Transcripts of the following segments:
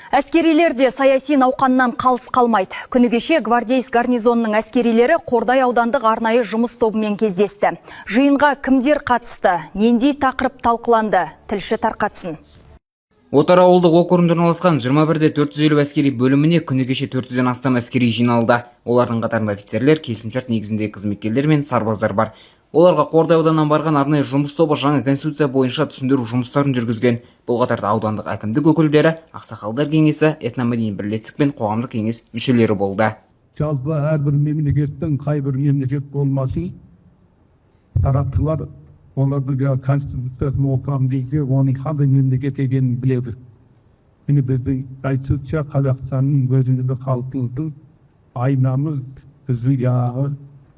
Әскерилер де саяси науқаннан қалыс қалмайды. Күні кеше гвардейск гарнизонының әскерилері Қордай аудандық арнайы жұмыс тобымен кездесті. Жиынға кімдер қатысты, нендей тақырып талқыланды, тілші тарқатсын. Отар ауылдық округында орналасқан 21-де 450 әскери бөліміне күні кеше 400-ден астам әскери жиналды. Олардың қатарында офицерлер, келісімшарт негізінде қызметкерлер мен сарбаздар бар. Оларға Қордай ауданынан барған арнайы жұмыс тобы жаңа конституция бойынша түсіндіру жұмыстарын жүргізген. Бұл қатарда аудандық әкімдік өкілдері, ақсақалдар кеңесі, этномәдени бірлестік пен қоғамдық кеңес мүшелері болды. Жалпы әрбір мемлекеттің қай бір мемлекет болмасын, тараптылар олардың конституциясын оқыған кезде оның қандай мемлекет екенін біледі. Міне біздің конституция Қазақстанның өзіндегі халқымыздың айнамыз, біздің жаңағы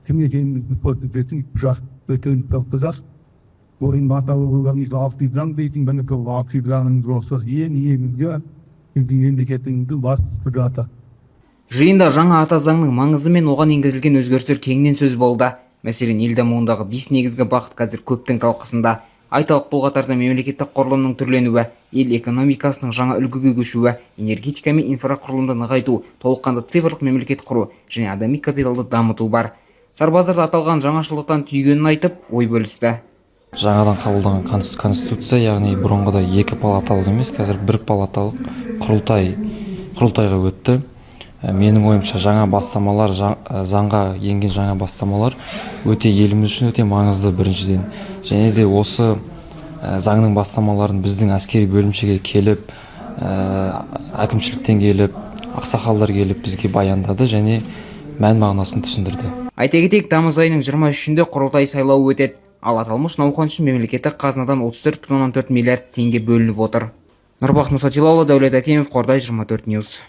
кім екенімізді көрсететін құжат, өткен құжат. Оның атауы болғанымыз алты заң дейтін, мінекі алты заңның осы ең негізгі біздің мемлекетіміздің басты құжаты. Жиында жаңа ата заңның маңызы мен оған енгізілген өзгерістер кеңінен сөз болды. Мәселен, ел дамуындағы 5 негізгі бағыт қазір көптің талқысында. Айталық, бұл қатарда мемлекеттік құрылымның түрленуі, ел экономикасының жаңа үлгіге көшуі, энергетика мен инфрақұрылымды нығайту, толыққанды цифрлық мемлекет құру және адами капиталды дамыту бар. Сарбаздар аталған жаңашылдықтан түйгенін айтып, ой бөлісті. Жаңадан қабылданған конституция, яғни бұрынғыдай 2 палаталық емес, қазір 1 палаталық құрылтайға өтті. Менің ойымша жаңа бастамалар, заңға енген жаңа бастамалар өте еліміз үшін өте маңызды біріншіден. Және де осы заңның бастамаларын біздің әскери бөлімшеге келіп, әкімшіліктен келіп, ақсақалдар келіп бізге баяндады және мән мағынасын түсіндірді. Айта кетейік, тамыз айының 23-інде құрылтай сайлауы өтеді. Ал аталмыш науқан үшін мемлекеттік қазынадан 34,4 миллиард теңге бөлініп отыр. Нұрбах Мұсатилаұлы, Дәулет Әкемов, Қордай 24 Ньюс.